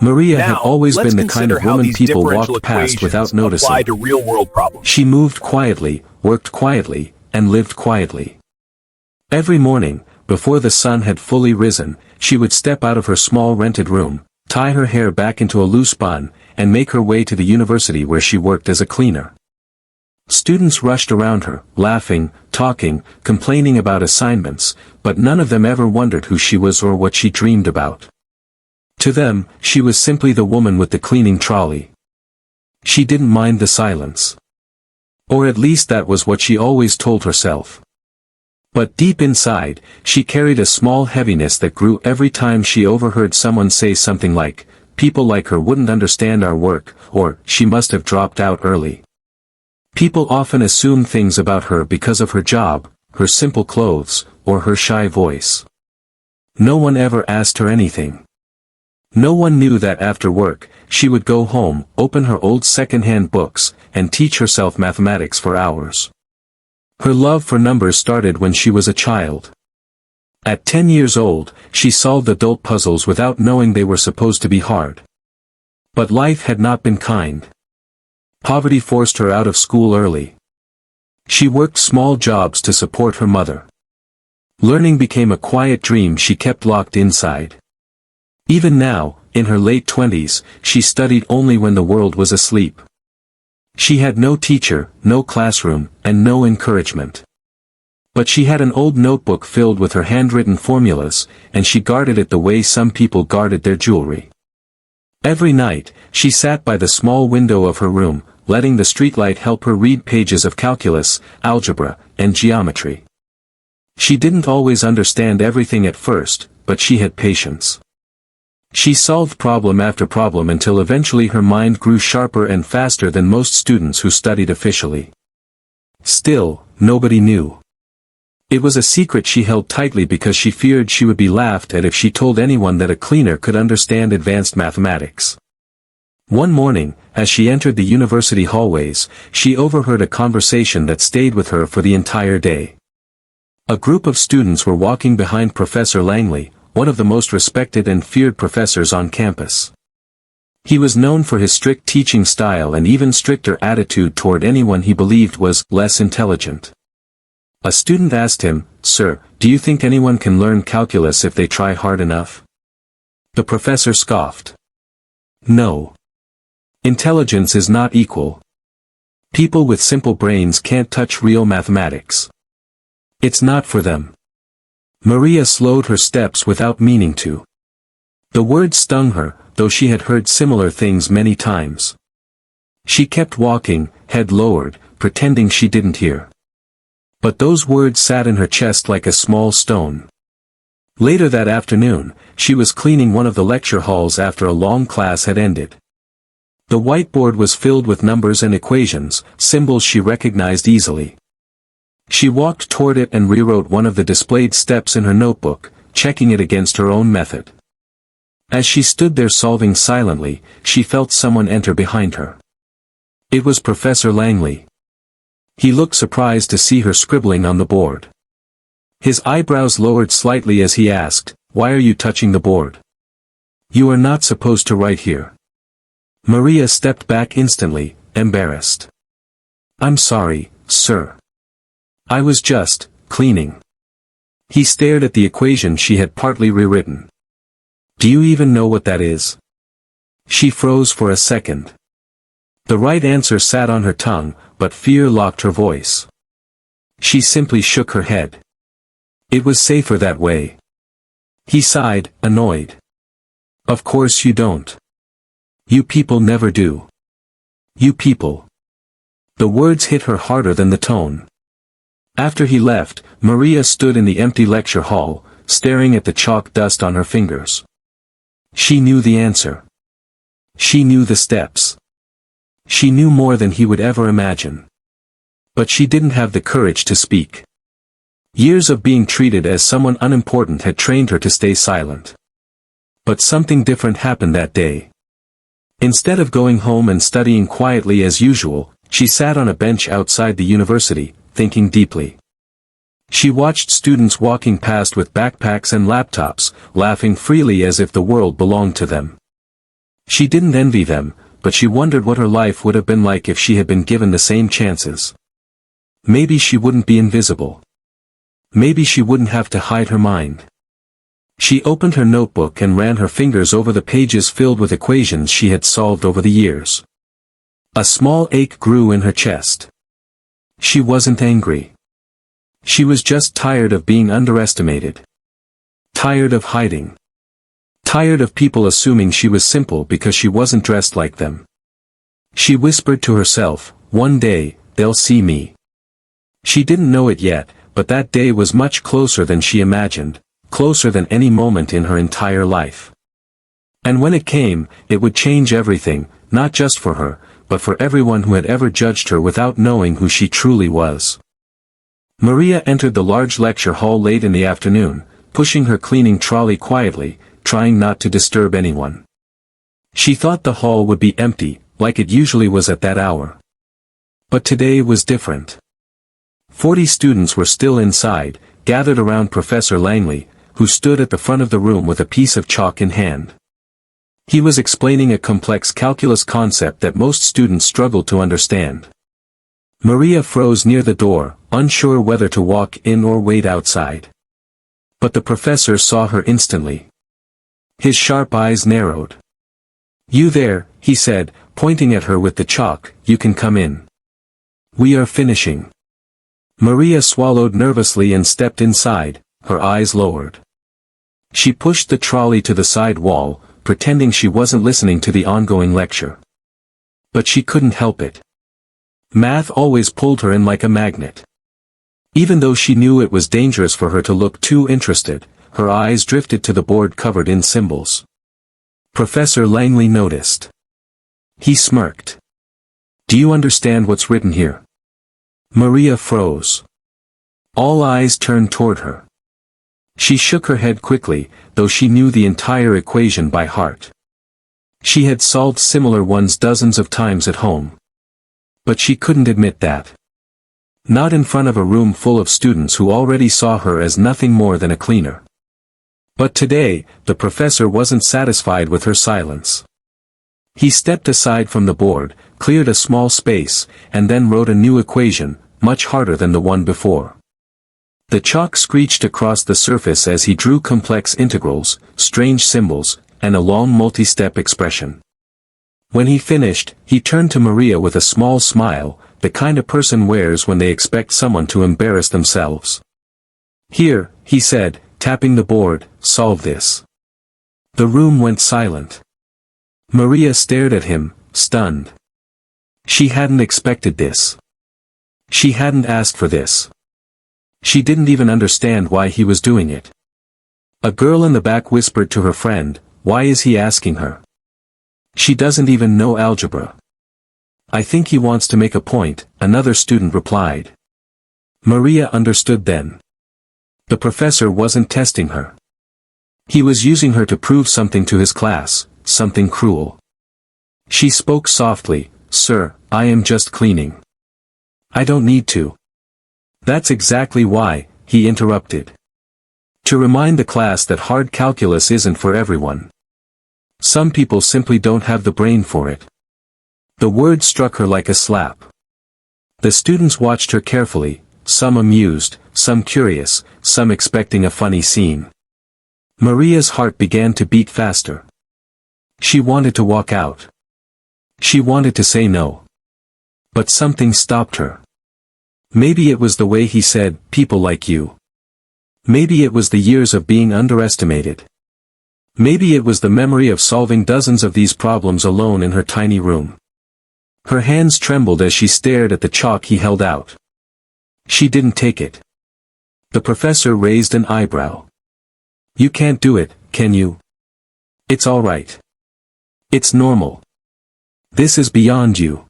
Maria had Now, always let's been the kind consider of how woman these people differential walked past without equations apply noticing. to real-world problems. She moved quietly, worked quietly, and lived quietly. Every morning, before the sun had fully risen, she would step out of her small rented room, tie her hair back into a loose bun, and make her way to the university where she worked as a cleaner. Students rushed around her, laughing, talking, complaining about assignments, but none of them ever wondered who she was or what she dreamed about. To them, she was simply the woman with the cleaning trolley. She didn't mind the silence. Or at least that was what she always told herself. But deep inside, she carried a small heaviness that grew every time she overheard someone say something like, "People like her wouldn't understand our work," or "She must have dropped out early." People often assumed things about her because of her job, her simple clothes, or her shy voice. No one ever asked her anything. No one knew that after work, she would go home, open her old second-hand books, and teach herself mathematics for hours. Her love for numbers started when she was a child. At 10 years old, she solved adult puzzles without knowing they were supposed to be hard. But life had not been kind. Poverty forced her out of school early. She worked small jobs to support her mother. Learning became a quiet dream she kept locked inside. Even now, in her late 20s, she studied only when the world was asleep. She had no teacher, no classroom, and no encouragement. But she had an old notebook filled with her handwritten formulas, and she guarded it the way some people guarded their jewelry. Every night, she sat by the small window of her room, letting the streetlight help her read pages of calculus, algebra, and geometry. She didn't always understand everything at first, but she had patience. She solved problem after problem until eventually her mind grew sharper and faster than most students who studied officially. Still, nobody knew. It was a secret she held tightly because she feared she would be laughed at if she told anyone that a cleaner could understand advanced mathematics. One morning, as she entered the university hallways, she overheard a conversation that stayed with her for the entire day. A group of students were walking behind Professor Langley, one of the most respected and feared professors on campus. He was known for his strict teaching style and even stricter attitude toward anyone he believed was less intelligent. A student asked him, "Sir, do you think anyone can learn calculus if they try hard enough?" The professor scoffed. "No. Intelligence is not equal. People with simple brains can't touch real mathematics. It's not for them." Maria slowed her steps without meaning to. The words stung her, though she had heard similar things many times. She kept walking, head lowered, pretending she didn't hear. But those words sat in her chest like a small stone. Later that afternoon, she was cleaning one of the lecture halls after a long class had ended. The whiteboard was filled with numbers and equations, symbols she recognized easily. She walked toward it and rewrote one of the displayed steps in her notebook, checking it against her own method. As she stood there solving silently, she felt someone enter behind her. It was Professor Langley. He looked surprised to see her scribbling on the board. His eyebrows lowered slightly as he asked, "Why are you touching the board? You are not supposed to write here." Maria stepped back instantly, embarrassed. "I'm sorry, sir. I was just cleaning." He stared at the equation she had partly rewritten. "Do you even know what that is?" She froze for a second. The right answer sat on her tongue, but fear locked her voice. She simply shook her head. It was safer that way. He sighed, annoyed. "Of course you don't. You people never do. You people." The words hit her harder than the tone. After he left, Maria stood in the empty lecture hall, staring at the chalk dust on her fingers. She knew the answer. She knew the steps. She knew more than he would ever imagine. But she didn't have the courage to speak. Years of being treated as someone unimportant had trained her to stay silent. But something different happened that day. Instead of going home and studying quietly as usual, she sat on a bench outside the university, thinking deeply. She watched students walking past with backpacks and laptops, laughing freely as if the world belonged to them. She didn't envy them, but she wondered what her life would have been like if she had been given the same chances. Maybe she wouldn't be invisible. Maybe she wouldn't have to hide her mind. She opened her notebook and ran her fingers over the pages filled with equations she had solved over the years. A small ache grew in her chest. She wasn't angry. She was just tired of being underestimated. Tired of hiding. Tired of people assuming she was simple because she wasn't dressed like them. She whispered to herself, "One day, they'll see me." She didn't know it yet, but that day was much closer than she imagined, closer than any moment in her entire life. And when it came, it would change everything, not just for her, but for everyone who had ever judged her without knowing who she truly was. Maria entered the large lecture hall late in the afternoon, pushing her cleaning trolley quietly, trying not to disturb anyone. She thought the hall would be empty, like it usually was at that hour. But today was different. 40 students were still inside, gathered around Professor Langley, who stood at the front of the room with a piece of chalk in hand. He was explaining a complex calculus concept that most students struggled to understand. Maria froze near the door, unsure whether to walk in or wait outside. But the professor saw her instantly. His sharp eyes narrowed. "You there," he said, pointing at her with the chalk, "you can come in. We are finishing." Maria swallowed nervously and stepped inside, her eyes lowered. She pushed the trolley to the side wall, pretending she wasn't listening to the ongoing lecture. But she couldn't help it. Math always pulled her in like a magnet. Even though she knew it was dangerous for her to look too interested, her eyes drifted to the board covered in symbols. Professor Langley noticed. He smirked. "Do you understand what's written here?" Maria froze. All eyes turned toward her. She shook her head quickly, though she knew the entire equation by heart. She had solved similar ones dozens of times at home. But she couldn't admit that. Not in front of a room full of students who already saw her as nothing more than a cleaner. But today, the professor wasn't satisfied with her silence. He stepped aside from the board, cleared a small space, and then wrote a new equation, much harder than the one before. The chalk screeched across the surface as he drew complex integrals, strange symbols, and a long multi-step expression. When he finished, he turned to Maria with a small smile, the kind a person wears when they expect someone to embarrass themselves. "Here," he said, tapping the board, "solve this." The room went silent. Maria stared at him, stunned. She hadn't expected this. She hadn't asked for this. She didn't even understand why he was doing it. A girl in the back whispered to her friend, "Why is he asking her? She doesn't even know algebra." "I think he wants to make a point," another student replied. Maria understood then. The professor wasn't testing her. He was using her to prove something to his class, something cruel. She spoke softly, "Sir, I am just cleaning. I don't need to." "That's exactly why," he interrupted. "To remind the class that hard calculus isn't for everyone. Some people simply don't have the brain for it." The word struck her like a slap. The students watched her carefully, some amused, some curious, some expecting a funny scene. Maria's heart began to beat faster. She wanted to walk out. She wanted to say no. But something stopped her. Maybe it was the way he said, "People like you." Maybe it was the years of being underestimated. Maybe it was the memory of solving dozens of these problems alone in her tiny room. Her hands trembled as she stared at the chalk he held out. She didn't take it. The professor raised an eyebrow. "You can't do it, can you? It's all right. It's normal. This is beyond you."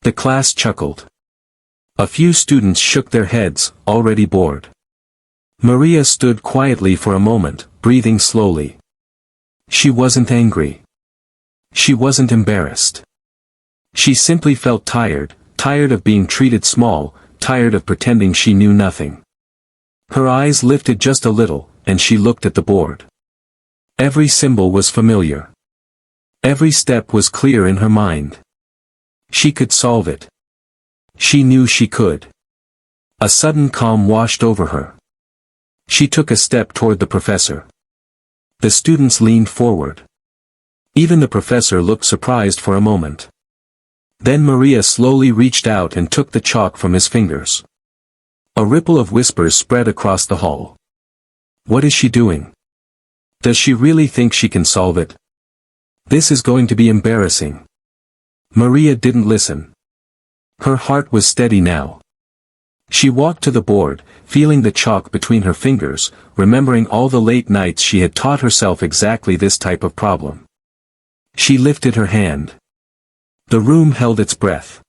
The class chuckled. A few students shook their heads, already bored. Maria stood quietly for a moment, breathing slowly. She wasn't angry. She wasn't embarrassed. She simply felt tired, tired of being treated small, tired of pretending she knew nothing. Her eyes lifted just a little, and she looked at the board. Every symbol was familiar. Every step was clear in her mind. She could solve it. She knew she could. A sudden calm washed over her. She took a step toward the professor. The students leaned forward. Even the professor looked surprised for a moment. Then Maria slowly reached out and took the chalk from his fingers. A ripple of whispers spread across the hall. What is she doing? Does she really think she can solve it? This is going to be embarrassing. Maria didn't listen. Her heart was steady now. She walked to the board, feeling the chalk between her fingers, remembering all the late nights she had taught herself exactly this type of problem. She lifted her hand. The room held its breath.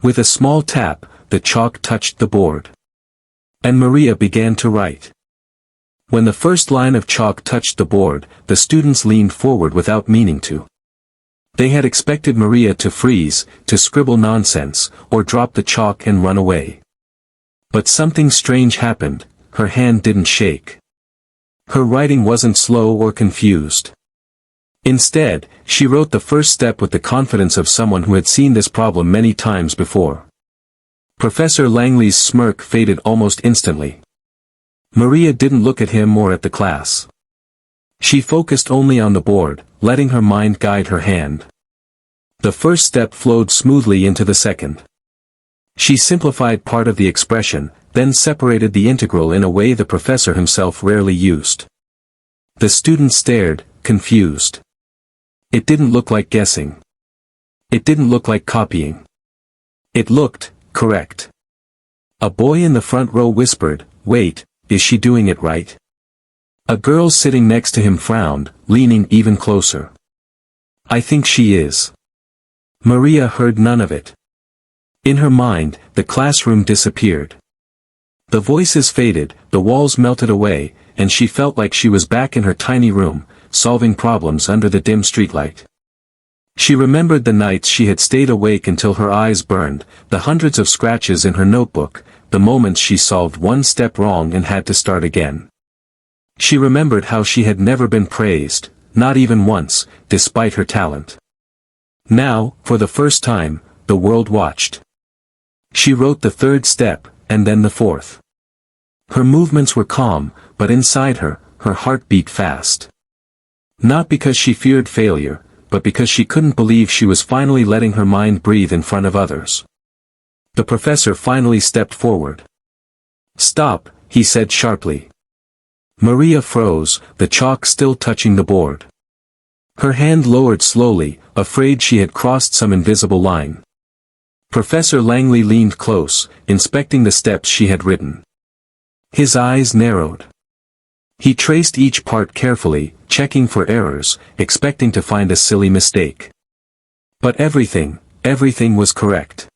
With a small tap, the chalk touched the board. And Maria began to write. When the first line of chalk touched the board, the students leaned forward without meaning to. They had expected Maria to freeze, to scribble nonsense, or drop the chalk and run away. But something strange happened. Her hand didn't shake. Her writing wasn't slow or confused. Instead, she wrote the first step with the confidence of someone who had seen this problem many times before. Professor Langley's smirk faded almost instantly. Maria didn't look at him or at the class. She focused only on the board, letting her mind guide her hand. The first step flowed smoothly into the second. She simplified part of the expression, then separated the integral in a way the professor himself rarely used. The students stared, confused. It didn't look like guessing. It didn't look like copying. It looked correct. A boy in the front row whispered, "Wait, is she doing it right?" A girl sitting next to him frowned, leaning even closer. "I think she is." Maria heard none of it. In her mind, the classroom disappeared. The voices faded, the walls melted away, and she felt like she was back in her tiny room, solving problems under the dim streetlight. She remembered the nights she had stayed awake until her eyes burned, the hundreds of scratches in her notebook, the moments she solved one step wrong and had to start again. She remembered how she had never been praised, not even once, despite her talent. Now, for the first time, the world watched. She wrote the third step, and then the fourth. Her movements were calm, but inside her, her heart beat fast. Not because she feared failure, but because she couldn't believe she was finally letting her mind breathe in front of others. The professor finally stepped forward. "Stop," he said sharply. Maria froze, the chalk still touching the board. Her hand lowered slowly, afraid she had crossed some invisible line. Professor Langley leaned close, inspecting the steps she had written. His eyes narrowed. He traced each part carefully, checking for errors, expecting to find a silly mistake. But everything was correct.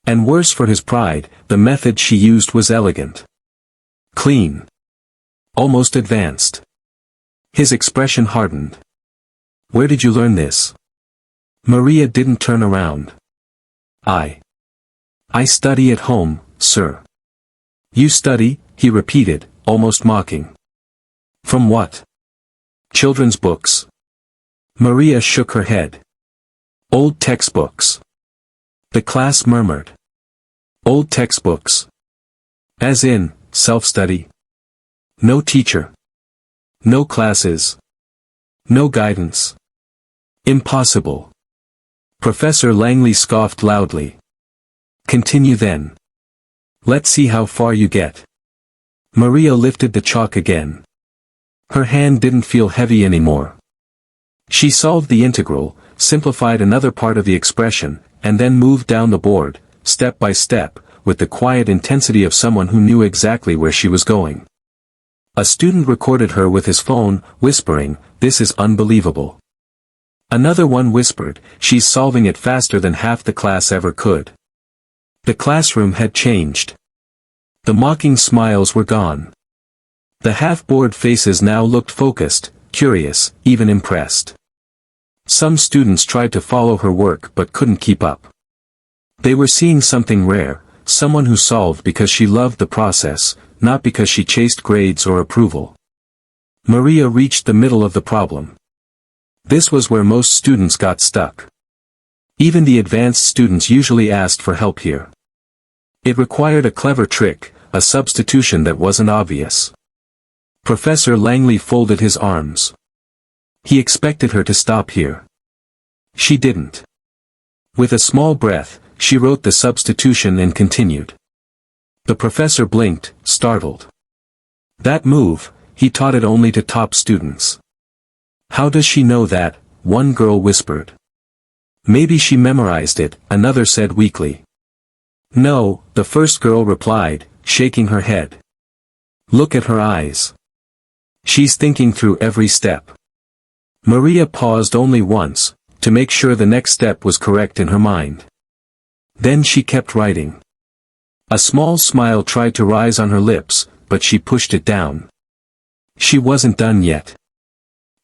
And worse for his pride, the method she used was elegant. Clean. Almost advanced. His expression hardened. "Where did you learn this?" Maria didn't turn around. I study at home, sir." "You study?" he repeated, almost mocking. "From what?" "Children's books." Maria shook her head. "Old textbooks." The class murmured. "Old textbooks? As in, self-study? No teacher? No classes? No guidance? Impossible." Professor Langley scoffed loudly. "Continue then. Let's see how far you get." Maria lifted the chalk again. Her hand didn't feel heavy anymore. She solved the integral, simplified another part of the expression, and then moved down the board, step by step, with the quiet intensity of someone who knew exactly where she was going. A student recorded her with his phone, whispering, "This is unbelievable." Another one whispered, "She's solving it faster than half the class ever could." The classroom had changed. The mocking smiles were gone. The half-bored faces now looked focused, curious, even impressed. Some students tried to follow her work but couldn't keep up. They were seeing something rare, someone who solved because she loved the process, not because she chased grades or approval. Maria reached the middle of the problem. This was where most students got stuck. Even the advanced students usually asked for help here. It required a clever trick, a substitution that wasn't obvious. Professor Langley folded his arms. He expected her to stop here. She didn't. With a small breath, she wrote the substitution and continued. The professor blinked, startled. That move, he taught it only to top students. How does she know that? One girl whispered. Maybe she memorized it, another said weakly. No, the first girl replied, shaking her head. Look at her eyes. She's thinking through every step. Maria paused only once, to make sure the next step was correct in her mind. Then she kept writing. A small smile tried to rise on her lips, but she pushed it down. She wasn't done yet.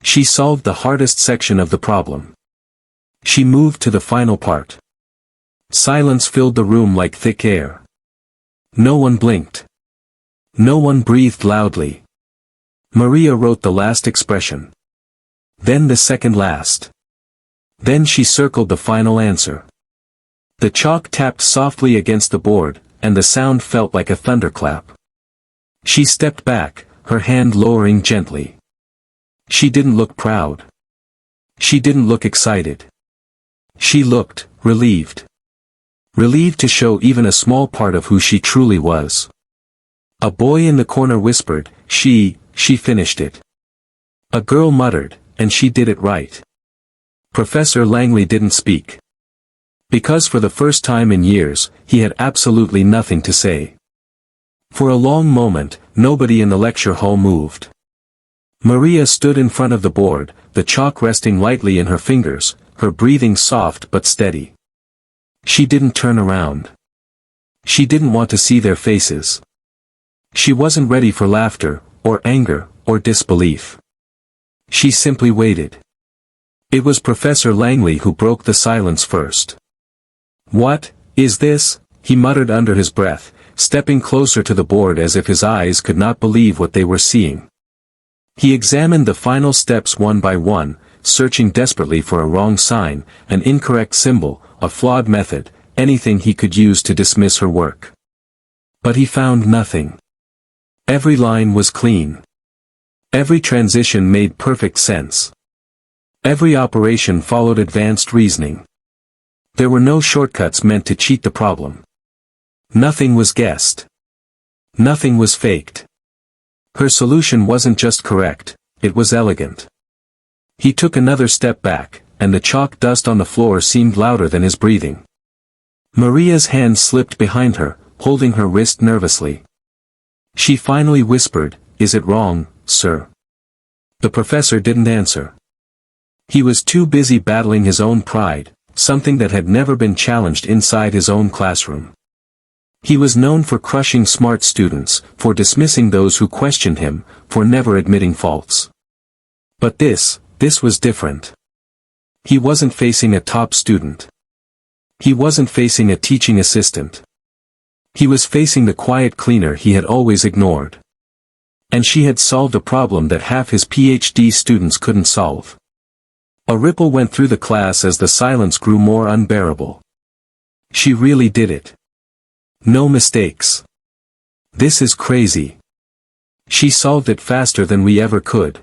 She solved the hardest section of the problem. She moved to the final part. Silence filled the room like thick air. No one blinked. No one breathed loudly. Maria wrote the last expression. Then the second last. Then she circled the final answer. The chalk tapped softly against the board, and the sound felt like a thunderclap. She stepped back, her hand lowering gently. She didn't look proud. She didn't look excited. She looked relieved. Relieved to show even a small part of who she truly was. A boy in the corner whispered, she finished it. A girl muttered, and she did it right. Professor Langley didn't speak. Because for the first time in years, he had absolutely nothing to say. For a long moment, nobody in the lecture hall moved. Maria stood in front of the board, the chalk resting lightly in her fingers, her breathing soft but steady. She didn't turn around. She didn't want to see their faces. She wasn't ready for laughter, or anger, or disbelief. She simply waited. It was Professor Langley who broke the silence first. What is this? He muttered under his breath, stepping closer to the board as if his eyes could not believe what they were seeing. He examined the final steps one by one, searching desperately for a wrong sign, an incorrect symbol, a flawed method, anything he could use to dismiss her work. But he found nothing. Every line was clean. Every transition made perfect sense. Every operation followed advanced reasoning. There were no shortcuts meant to cheat the problem. Nothing was guessed. Nothing was faked. Her solution wasn't just correct, it was elegant. He took another step back, and the chalk dust on the floor seemed louder than his breathing. Maria's hand slipped behind her, holding her wrist nervously. She finally whispered, "Is it wrong, sir?" The professor didn't answer. He was too busy battling his own pride, something that had never been challenged inside his own classroom. He was known for crushing smart students, for dismissing those who questioned him, for never admitting faults. But this was different. He wasn't facing a top student. He wasn't facing a teaching assistant. He was facing the quiet cleaner he had always ignored. And she had solved a problem that half his PhD students couldn't solve. A ripple went through the class as the silence grew more unbearable. She really did it. No mistakes. This is crazy. She solved it faster than we ever could.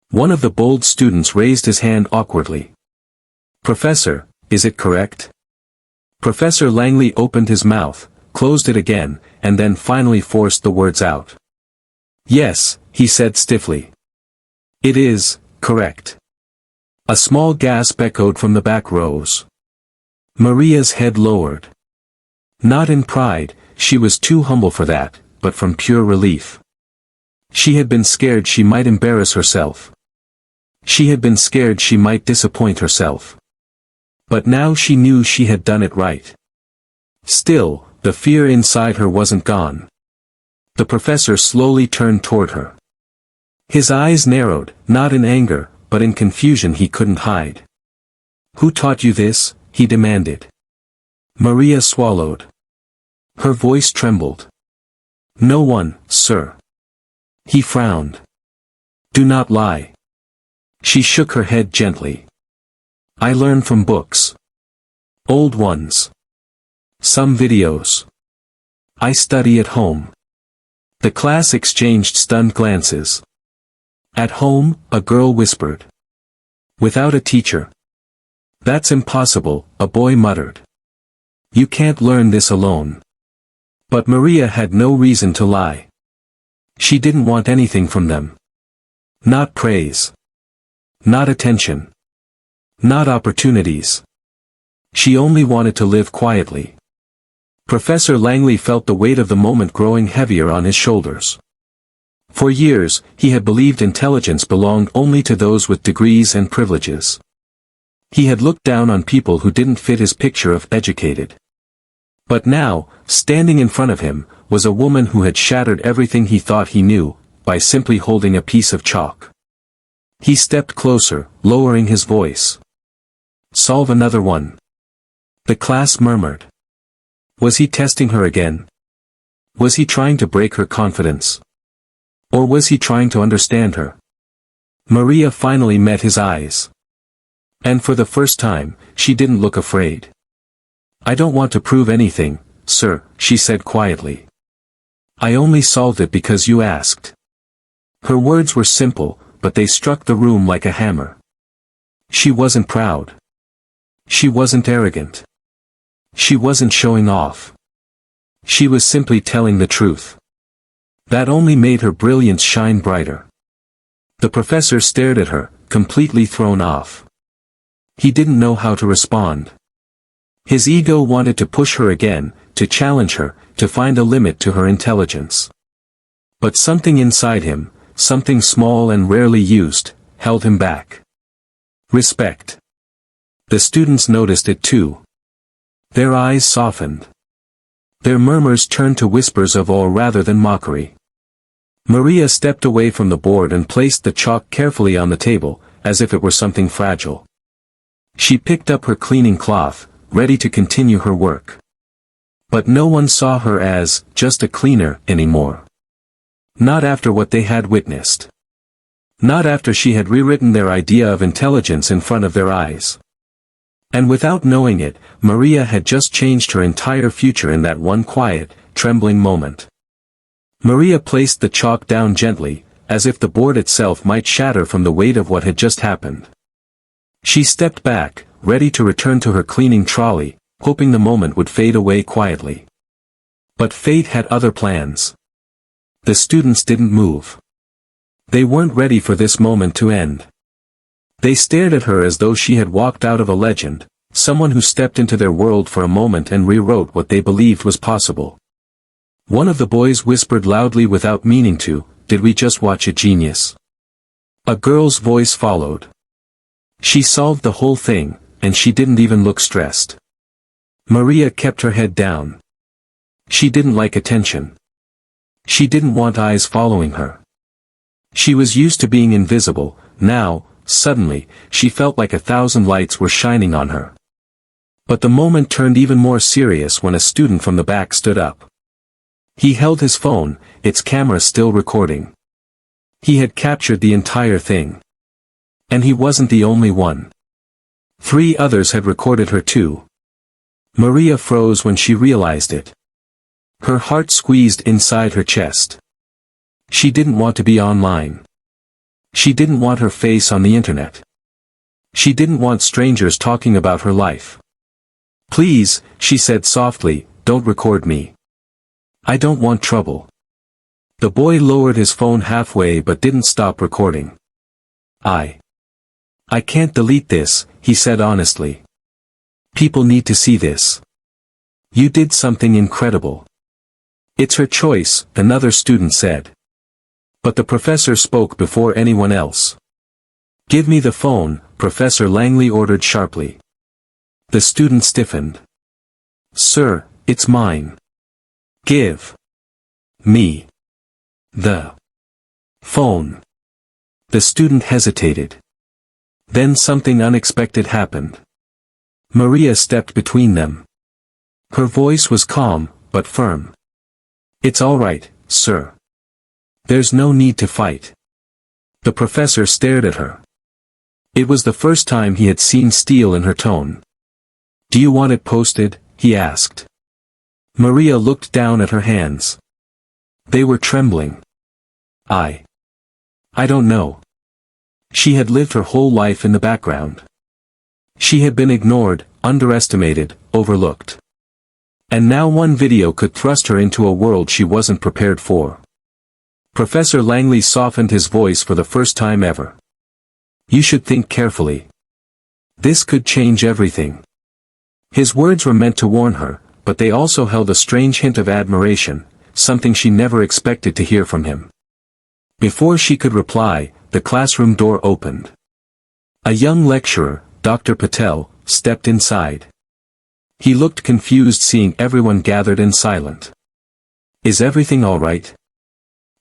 One of the bold students raised his hand awkwardly. "Professor, is it correct?" Professor Langley opened his mouth, closed it again, and then finally forced the words out. "Yes," he said stiffly. "It is correct." A small gasp echoed from the back rows. Maria's head lowered. Not in pride, she was too humble for that, but from pure relief. She had been scared she might embarrass herself. She had been scared she might disappoint herself. But now she knew she had done it right. Still, the fear inside her wasn't gone. The professor slowly turned toward her. His eyes narrowed, not in anger, but in confusion he couldn't hide. "Who taught you this?" he demanded. Maria swallowed. Her voice trembled. "No one, sir." He frowned. "Do not lie. She shook her head gently. I learn from books. Old ones. Some videos. I study at home. The class exchanged stunned glances. At home, a girl whispered. Without a teacher. That's impossible, a boy muttered. You can't learn this alone. But Maria had no reason to lie. She didn't want anything from them. Not praise. Not attention. Not opportunities. She only wanted to live quietly. Professor Langley felt the weight of the moment growing heavier on his shoulders. For years, he had believed intelligence belonged only to those with degrees and privileges. He had looked down on people who didn't fit his picture of educated. But now, standing in front of him, was a woman who had shattered everything he thought he knew, by simply holding a piece of chalk. He stepped closer, lowering his voice. Solve another one. The class murmured. Was he testing her again? Was he trying to break her confidence? Or was he trying to understand her? Maria finally met his eyes. And for the first time, she didn't look afraid. I don't want to prove anything, sir, she said quietly. I only solved it because you asked. Her words were simple, but they struck the room like a hammer. She wasn't proud. She wasn't arrogant. She wasn't showing off. She was simply telling the truth. That only made her brilliance shine brighter. The professor stared at her, completely thrown off. He didn't know how to respond. His ego wanted to push her again, to challenge her, to find a limit to her intelligence. But something inside him, something small and rarely used, held him back. Respect. The students noticed it too. Their eyes softened. Their murmurs turned to whispers of awe rather than mockery. Maria stepped away from the board and placed the chalk carefully on the table, as if it were something fragile. She picked up her cleaning cloth, ready to continue her work. But no one saw her as just a cleaner anymore. Not after what they had witnessed. Not after she had rewritten their idea of intelligence in front of their eyes. And without knowing it, Maria had just changed her entire future in that one quiet, trembling moment. Maria placed the chalk down gently, as if the board itself might shatter from the weight of what had just happened. She stepped back, ready to return to her cleaning trolley, hoping the moment would fade away quietly. But fate had other plans. The students didn't move. They weren't ready for this moment to end. They stared at her as though she had walked out of a legend, someone who stepped into their world for a moment and rewrote what they believed was possible. One of the boys whispered loudly without meaning to, "Did we just watch a genius?" A girl's voice followed. She solved the whole thing, and she didn't even look stressed. Maria kept her head down. She didn't like attention. She didn't want eyes following her. She was used to being invisible. Now, suddenly, she felt like 1,000 lights were shining on her. But the moment turned even more serious when a student from the back stood up. He held his phone, its camera still recording. He had captured the entire thing. And he wasn't the only one. 3 others had recorded her too. Maria froze when she realized it. Her heart squeezed inside her chest. She didn't want to be online. She didn't want her face on the internet. She didn't want strangers talking about her life. "Please," she said softly, "don't record me. I don't want trouble." The boy lowered his phone halfway but didn't stop recording. I can't delete this," he said honestly. "People need to see this. You did something incredible." "It's her choice," another student said. But the professor spoke before anyone else. "Give me the phone," Professor Langley ordered sharply. The student stiffened. "Sir, it's mine. Give me the phone." The student hesitated. Then something unexpected happened. Maria stepped between them. Her voice was calm, but firm. "It's all right, sir. There's no need to fight." The professor stared at her. It was the first time he had seen steel in her tone. "Do you want it posted?" he asked. Maria looked down at her hands. They were trembling. I don't know." She had lived her whole life in the background. She had been ignored, underestimated, overlooked. And now one video could thrust her into a world she wasn't prepared for. Professor Langley softened his voice for the first time ever. "You should think carefully. This could change everything." His words were meant to warn her, but they also held a strange hint of admiration, something she never expected to hear from him. Before she could reply, the classroom door opened. A young lecturer, Dr. Patel, stepped inside. He looked confused seeing everyone gathered and silent. "Is everything all right?"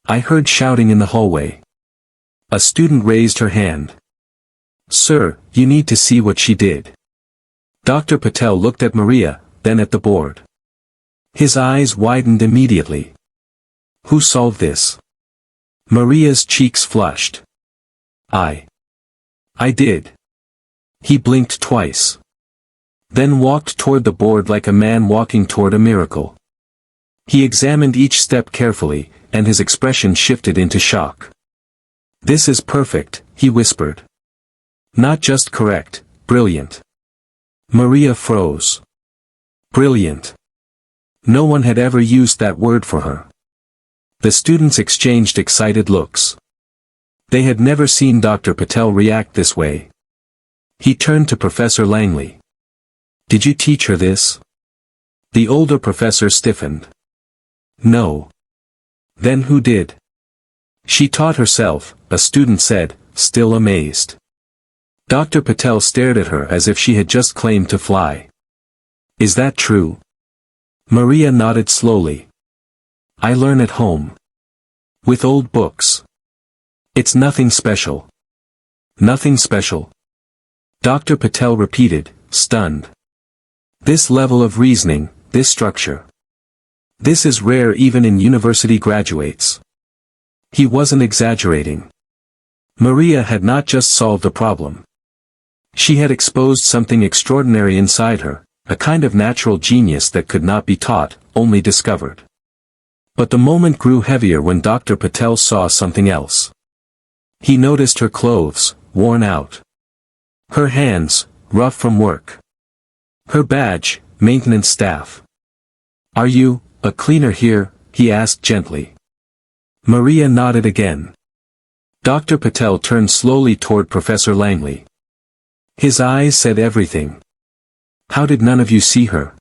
I heard shouting in the hallway. A student raised her hand. "Sir, you need to see what she did." Dr. Patel looked at Maria, then at the board. His eyes widened immediately. "Who solved this?" Maria's cheeks flushed. I did." He blinked twice. Then walked toward the board like a man walking toward a miracle. He examined each step carefully, and his expression shifted into shock. "This is perfect," he whispered. "Not just correct, brilliant." Maria froze. Brilliant. No one had ever used that word for her. The students exchanged excited looks. They had never seen Dr. Patel react this way. He turned to Professor Langley. "Did you teach her this?" The older professor stiffened. "No." "Then who did?" "She taught herself," a student said, still amazed. Dr. Patel stared at her as if she had just claimed to fly. "Is that true?" Maria nodded slowly. "I learn at home. With old books. It's nothing special." "Nothing special?" Dr. Patel repeated, stunned. "This level of reasoning, this structure. This is rare even in university graduates." He wasn't exaggerating. Maria had not just solved a problem. She had exposed something extraordinary inside her, a kind of natural genius that could not be taught, only discovered. But the moment grew heavier when Dr. Patel saw something else. He noticed her clothes, worn out. Her hands, rough from work. Her badge, maintenance staff. "Are you a cleaner here?" he asked gently. Maria nodded again. Dr. Patel turned slowly toward Professor Langley. His eyes said everything. "How did none of you see her?"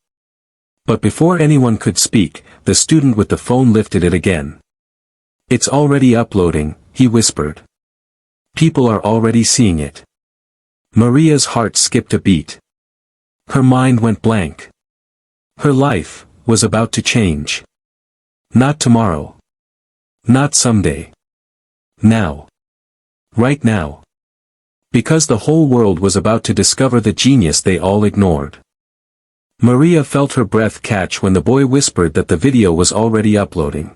But before anyone could speak, the student with the phone lifted it again. "It's already uploading," he whispered. "People are already seeing it." Maria's heart skipped a beat. Her mind went blank. Her life was about to change. Not tomorrow. Not someday. Now. Right now. Because the whole world was about to discover the genius they all ignored. Maria felt her breath catch when the boy whispered that the video was already uploading.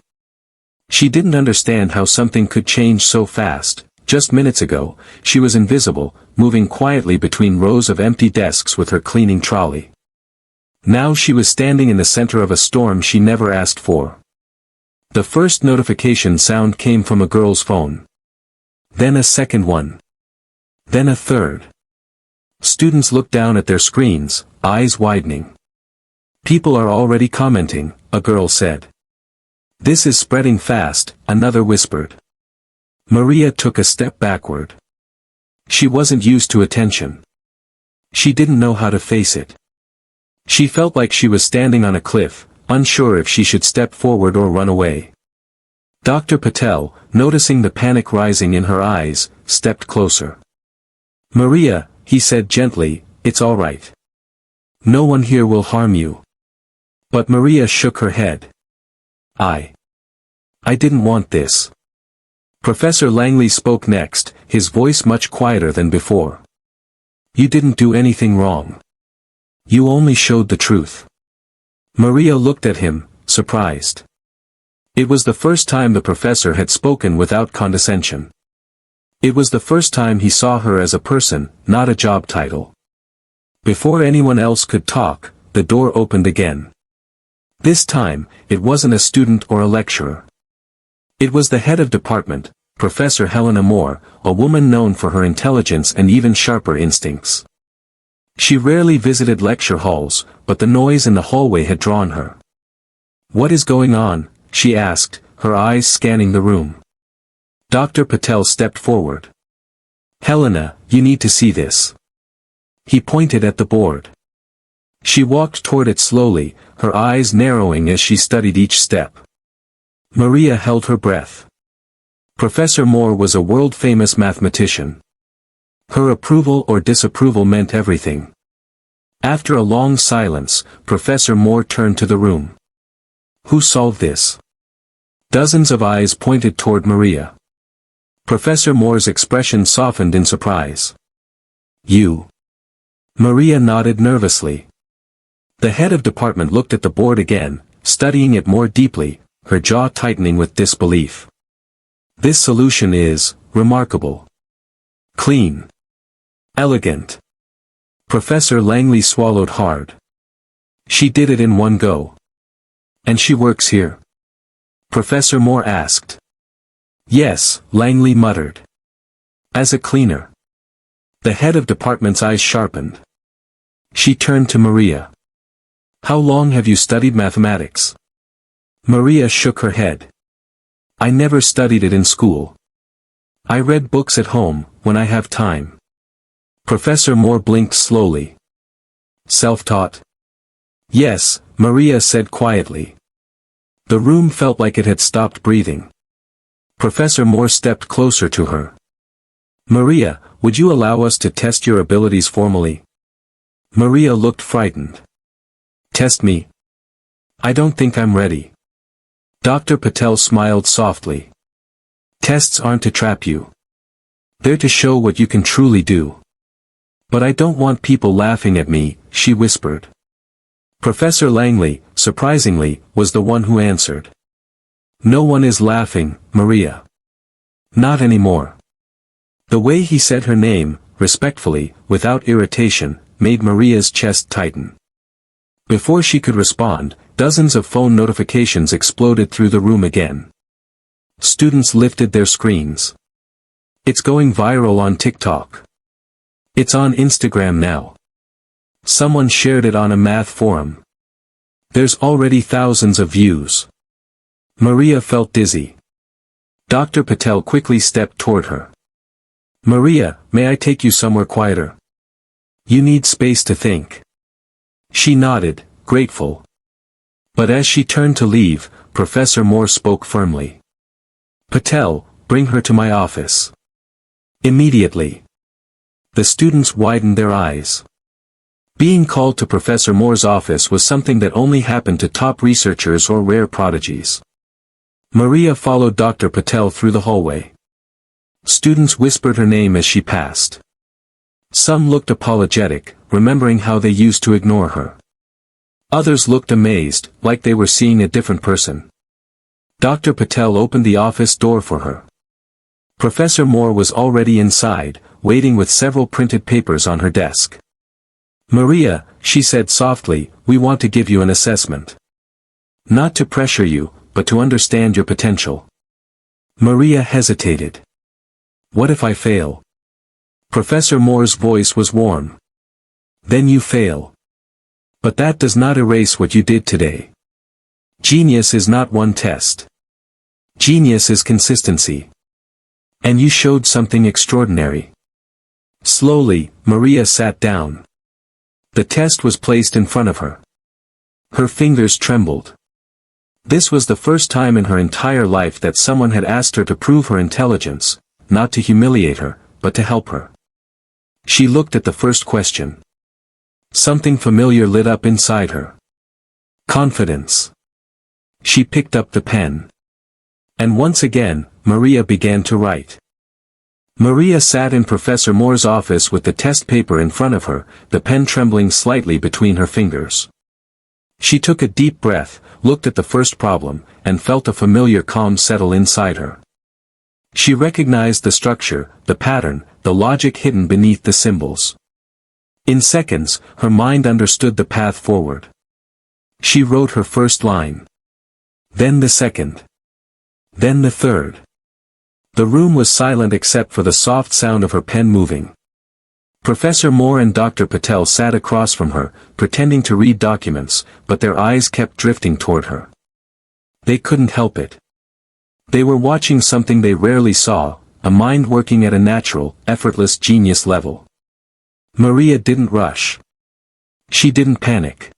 She didn't understand how something could change so fast. Just minutes ago, she was invisible, moving quietly between rows of empty desks with her cleaning trolley. Now she was standing in the center of a storm she never asked for. The first notification sound came from a girl's phone. Then a second one. Then a third. Students looked down at their screens, eyes widening. "People are already commenting," a girl said. "This is spreading fast," another whispered. Maria took a step backward. She wasn't used to attention. She didn't know how to face it. She felt like she was standing on a cliff, unsure if she should step forward or run away. Dr. Patel, noticing the panic rising in her eyes, stepped closer. "Maria," he said gently, "it's all right. No one here will harm you." But Maria shook her head. I didn't want this." Professor Langley spoke next, his voice much quieter than before. "You didn't do anything wrong. You only showed the truth." Maria looked at him, surprised. It was the first time the professor had spoken without condescension. It was the first time he saw her as a person, not a job title. Before anyone else could talk, the door opened again. This time, it wasn't a student or a lecturer. It was the head of department, Professor Helena Moore, a woman known for her intelligence and even sharper instincts. She rarely visited lecture halls, but the noise in the hallway had drawn her. "What is going on?" she asked, her eyes scanning the room. Dr. Patel stepped forward. "Helena, you need to see this." He pointed at the board. She walked toward it slowly, her eyes narrowing as she studied each step. Maria held her breath. Professor Moore was a world-famous mathematician. Her approval or disapproval meant everything. After a long silence, Professor Moore turned to the room. "Who solved this?" Dozens of eyes pointed toward Maria. Professor Moore's expression softened in surprise. "You." Maria nodded nervously. The head of department looked at the board again, studying it more deeply, her jaw tightening with disbelief. "This solution is remarkable. Clean. Elegant." Professor Langley swallowed hard. "She did it in one go. And she works here?" Professor Moore asked. "Yes," Langley muttered. "As a cleaner." The head of department's eyes sharpened. She turned to Maria. "How long have you studied mathematics?" Maria shook her head. "I never studied it in school. I read books at home, when I have time." Professor Moore blinked slowly. "Self-taught?" "Yes," Maria said quietly. The room felt like it had stopped breathing. Professor Moore stepped closer to her. "Maria, would you allow us to test your abilities formally?" Maria looked frightened. "Test me? I don't think I'm ready." Dr. Patel smiled softly. "Tests aren't to trap you. They're to show what you can truly do." "But I don't want people laughing at me," she whispered. Professor Langley, surprisingly, was the one who answered. "No one is laughing, Maria. Not anymore." The way he said her name, respectfully, without irritation, made Maria's chest tighten. Before she could respond, dozens of phone notifications exploded through the room again. Students lifted their screens. "It's going viral on TikTok. It's on Instagram now. Someone shared it on a math forum. There's already thousands of views." Maria felt dizzy. Dr. Patel quickly stepped toward her. "Maria, may I take you somewhere quieter? You need space to think." She nodded, grateful. But as she turned to leave, Professor Moore spoke firmly. "Patel, bring her to my office. Immediately." The students widened their eyes. Being called to Professor Moore's office was something that only happened to top researchers or rare prodigies. Maria followed Dr. Patel through the hallway. Students whispered her name as she passed. Some looked apologetic, remembering how they used to ignore her. Others looked amazed, like they were seeing a different person. Dr. Patel opened the office door for her. Professor Moore was already inside, waiting with several printed papers on her desk. "Maria," she said softly, "we want to give you an assessment. Not to pressure you, but to understand your potential." Maria hesitated. "What if I fail?" Professor Moore's voice was warm. "Then you fail. But that does not erase what you did today. Genius is not one test. Genius is consistency. And you showed something extraordinary." Slowly, Maria sat down. The test was placed in front of her. Her fingers trembled. This was the first time in her entire life that someone had asked her to prove her intelligence, not to humiliate her, but to help her. She looked at the first question. Something familiar lit up inside her. Confidence. She picked up the pen. And once again, Maria began to write. Maria sat in Professor Moore's office with the test paper in front of her, the pen trembling slightly between her fingers. She took a deep breath, looked at the first problem, and felt a familiar calm settle inside her. She recognized the structure, the pattern, the logic hidden beneath the symbols. In seconds, her mind understood the path forward. She wrote her first line. Then the second. Then the third. The room was silent except for the soft sound of her pen moving. Professor Moore and Dr. Patel sat across from her, pretending to read documents, but their eyes kept drifting toward her. They couldn't help it. They were watching something they rarely saw, a mind working at a natural, effortless genius level. Maria didn't rush. She didn't panic.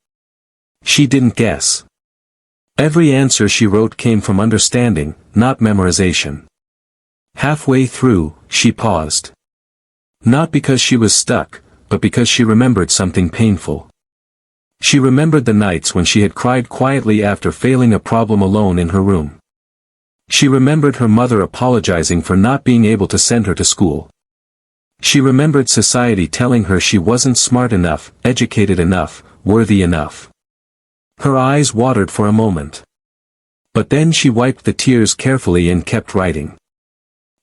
She didn't guess. Every answer she wrote came from understanding, not memorization. Halfway through, she paused. Not because she was stuck, but because she remembered something painful. She remembered the nights when she had cried quietly after failing a problem alone in her room. She remembered her mother apologizing for not being able to send her to school. She remembered society telling her she wasn't smart enough, educated enough, worthy enough. Her eyes watered for a moment. But then she wiped the tears carefully and kept writing.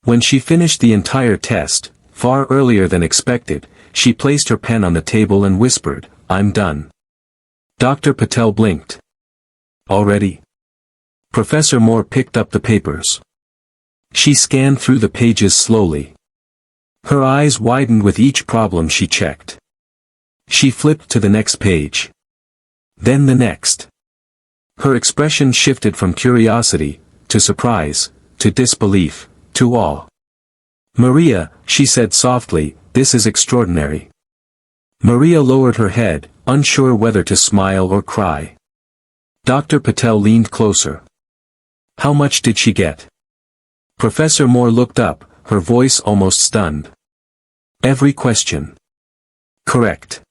When she finished the entire test, far earlier than expected, she placed her pen on the table and whispered, "I'm done." Dr. Patel blinked. "Already?" Professor Moore picked up the papers. She scanned through the pages slowly. Her eyes widened with each problem she checked. She flipped to the next page. Then the next. Her expression shifted from curiosity, to surprise, to disbelief, to awe. "Maria," she said softly, "this is extraordinary." Maria lowered her head, unsure whether to smile or cry. Dr. Patel leaned closer. "How much did she get?" Professor Moore looked up, her voice almost stunned. "Every question. Correct.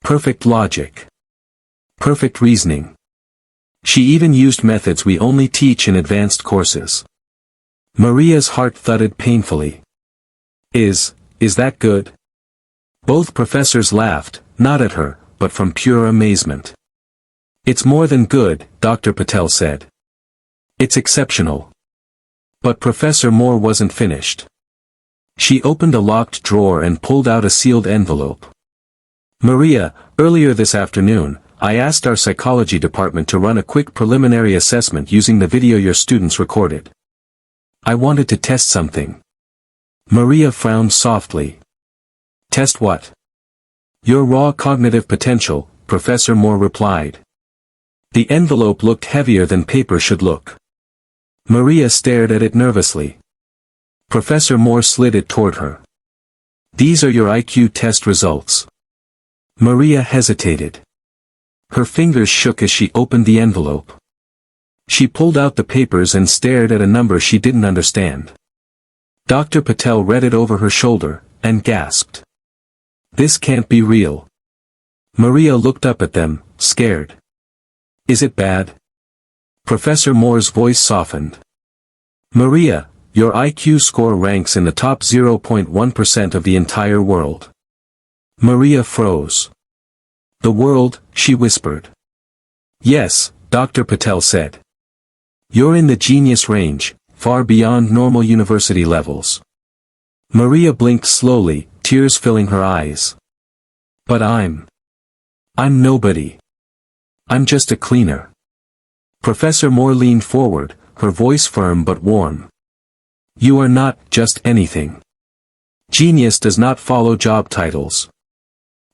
Perfect logic. Perfect reasoning. She even used methods we only teach in advanced courses." Maria's heart thudded painfully. Is that good?" Both professors laughed, not at her, but from pure amazement. "It's more than good," Dr. Patel said. "It's exceptional." But Professor Moore wasn't finished. She opened a locked drawer and pulled out a sealed envelope. "Maria, earlier this afternoon, I asked our psychology department to run a quick preliminary assessment using the video your students recorded. I wanted to test something." Maria frowned softly. "Test what?" "Your raw cognitive potential," Professor Moore replied. The envelope looked heavier than paper should look. Maria stared at it nervously. Professor Moore slid it toward her. "These are your IQ test results." Maria hesitated. Her fingers shook as she opened the envelope. She pulled out the papers and stared at a number she didn't understand. Dr. Patel read it over her shoulder, and gasped. "This can't be real." Maria looked up at them, scared. "Is it bad?" Professor Moore's voice softened. "Maria, your IQ score ranks in the top 0.1% of the entire world." Maria froze. "The world," she whispered. "Yes," Dr. Patel said. "You're in the genius range, far beyond normal university levels." Maria blinked slowly, tears filling her eyes. "But I'm nobody. I'm just a cleaner." Professor Moore leaned forward, her voice firm but warm. "You are not just anything. Genius does not follow job titles.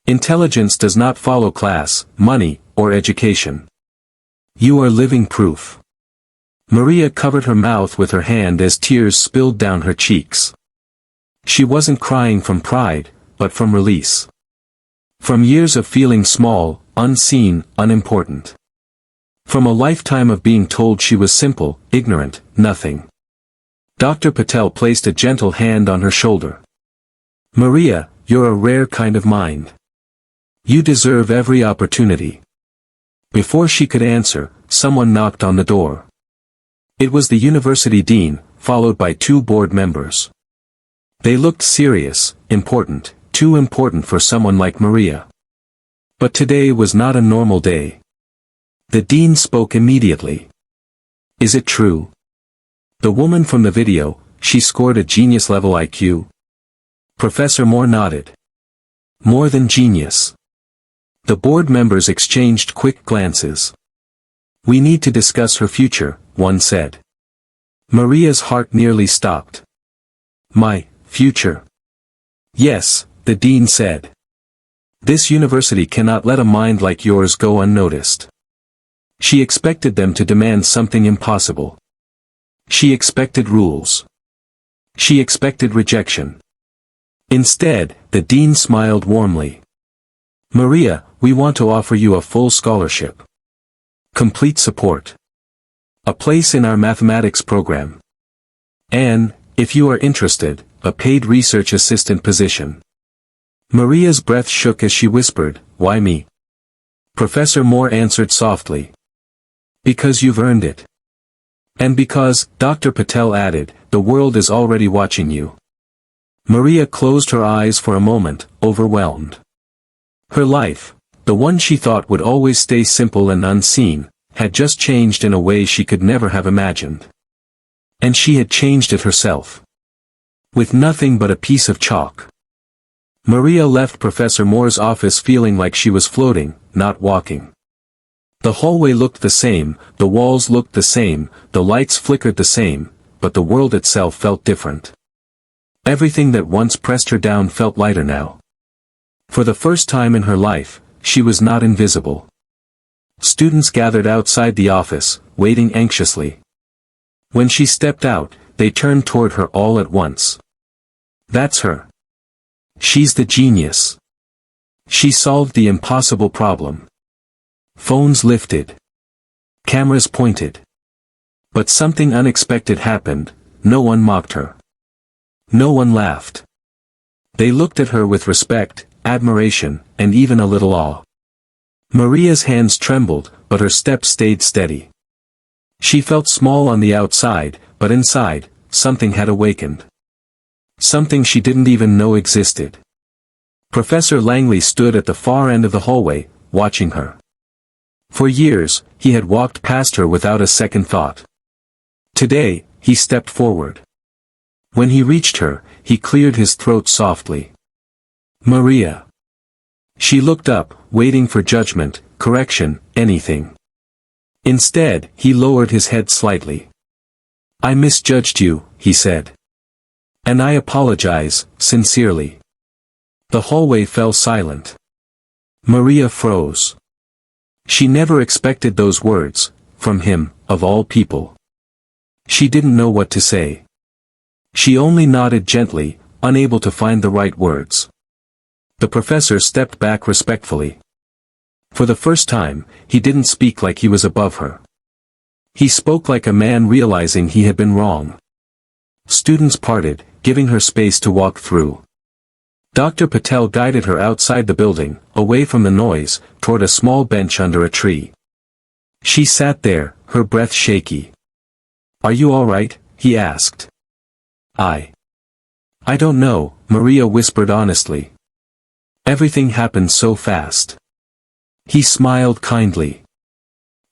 Intelligence does not follow class, money, or education. You are living proof." Maria covered her mouth with her hand as tears spilled down her cheeks. She wasn't crying from pride, but from release. From years of feeling small, unseen, unimportant. From a lifetime of being told she was simple, ignorant, nothing. Dr. Patel placed a gentle hand on her shoulder. "Maria, you're a rare kind of mind. You deserve every opportunity." Before she could answer, someone knocked on the door. It was the university dean, followed by 2 board members. They looked serious, important, too important for someone like Maria. But today was not a normal day. The dean spoke immediately. "Is it true?" The woman from the video, she scored a genius-level IQ? Professor Moore nodded. More than genius. The board members exchanged quick glances. We need to discuss her future, one said. Maria's heart nearly stopped. My future? Yes, the dean said. This university cannot let a mind like yours go unnoticed. She expected them to demand something impossible. She expected rules. She expected rejection. Instead, the dean smiled warmly. Maria, we want to offer you a full scholarship. Complete support. A place in our mathematics program. And, if you are interested, a paid research assistant position. Maria's breath shook as she whispered, Why me? Professor Moore answered softly. Because you've earned it. And because, Dr. Patel added, the world is already watching you. Maria closed her eyes for a moment, overwhelmed. Her life, the one she thought would always stay simple and unseen, had just changed in a way she could never have imagined. And she had changed it herself. With nothing but a piece of chalk. Maria left Professor Moore's office feeling like she was floating, not walking. The hallway looked the same, the walls looked the same, the lights flickered the same, but the world itself felt different. Everything that once pressed her down felt lighter now. For the first time in her life, she was not invisible. Students gathered outside the office, waiting anxiously. When she stepped out, they turned toward her all at once. That's her. She's the genius. She solved the impossible problem. Phones lifted. Cameras pointed. But something unexpected happened. No one mocked her. No one laughed. They looked at her with respect, admiration, and even a little awe. Maria's hands trembled, but her steps stayed steady. She felt small on the outside, but inside, something had awakened. Something she didn't even know existed. Professor Langley stood at the far end of the hallway, watching her. For years, he had walked past her without a second thought. Today, he stepped forward. When he reached her, he cleared his throat softly. Maria. She looked up, waiting for judgment, correction, anything. Instead, he lowered his head slightly. I misjudged you, he said. And I apologize, sincerely. The hallway fell silent. Maria froze. She never expected those words, from him, of all people. She didn't know what to say. She only nodded gently, unable to find the right words. The professor stepped back respectfully. For the first time, he didn't speak like he was above her. He spoke like a man realizing he had been wrong. Students parted, giving her space to walk through. Dr. Patel guided her outside the building, away from the noise, toward a small bench under a tree. She sat there, her breath shaky. Are you all right? He asked. I don't know, Maria whispered honestly. Everything happened so fast. He smiled kindly.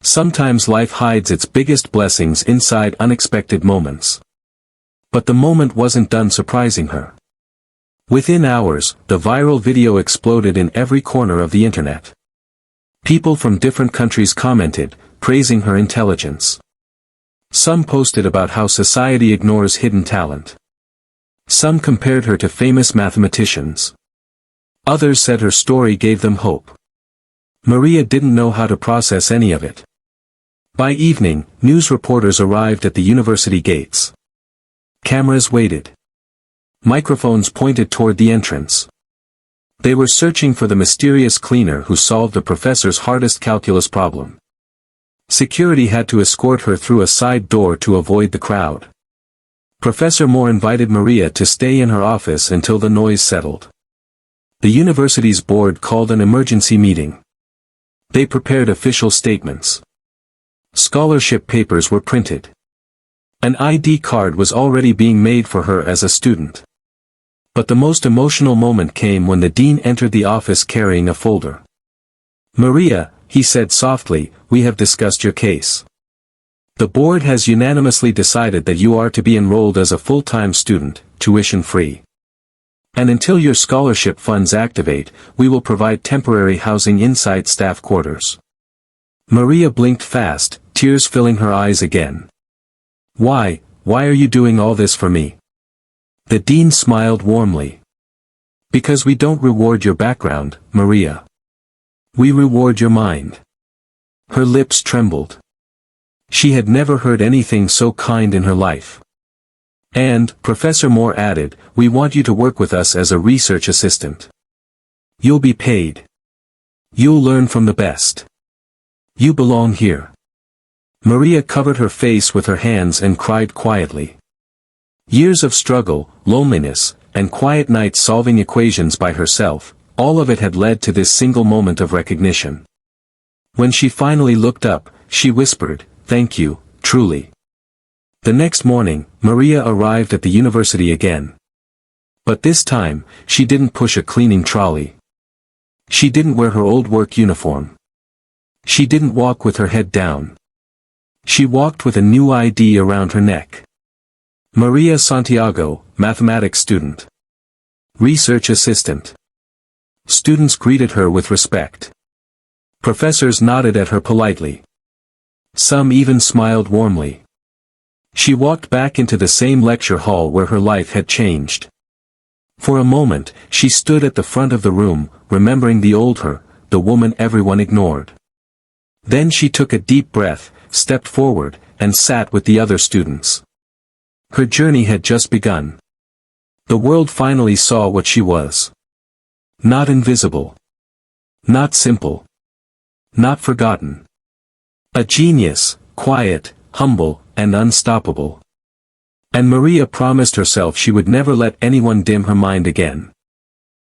Sometimes life hides its biggest blessings inside unexpected moments. But the moment wasn't done surprising her. Within hours, the viral video exploded in every corner of the internet. People from different countries commented, praising her intelligence. Some posted about how society ignores hidden talent. Some compared her to famous mathematicians. Others said her story gave them hope. Maria didn't know how to process any of it. By evening, news reporters arrived at the university gates. Cameras waited. Microphones pointed toward the entrance. They were searching for the mysterious cleaner who solved the professor's hardest calculus problem. Security had to escort her through a side door to avoid the crowd. Professor Moore invited Maria to stay in her office until the noise settled. The university's board called an emergency meeting. They prepared official statements. Scholarship papers were printed. An ID card was already being made for her as a student. But the most emotional moment came when the dean entered the office carrying a folder. Maria, he said softly, we have discussed your case. The board has unanimously decided that you are to be enrolled as a full-time student, tuition-free. And until your scholarship funds activate, we will provide temporary housing inside staff quarters. Maria blinked fast, tears filling her eyes again. Why are you doing all this for me? The dean smiled warmly. Because we don't reward your background, Maria. We reward your mind. Her lips trembled. She had never heard anything so kind in her life. And, Professor Moore added, we want you to work with us as a research assistant. You'll be paid. You'll learn from the best. You belong here. Maria covered her face with her hands and cried quietly. Years of struggle, loneliness, and quiet nights solving equations by herself, all of it had led to this single moment of recognition. When she finally looked up, she whispered, "Thank you, truly." The next morning, Maria arrived at the university again. But this time, she didn't push a cleaning trolley. She didn't wear her old work uniform. She didn't walk with her head down. She walked with a new ID around her neck. Maria Santiago, mathematics student. Research assistant. Students greeted her with respect. Professors nodded at her politely. Some even smiled warmly. She walked back into the same lecture hall where her life had changed. For a moment, she stood at the front of the room, remembering the old her, the woman everyone ignored. Then she took a deep breath, stepped forward, and sat with the other students. Her journey had just begun. The world finally saw what she was. Not invisible. Not simple. Not forgotten. A genius, quiet, humble, and unstoppable. And Maria promised herself she would never let anyone dim her mind again.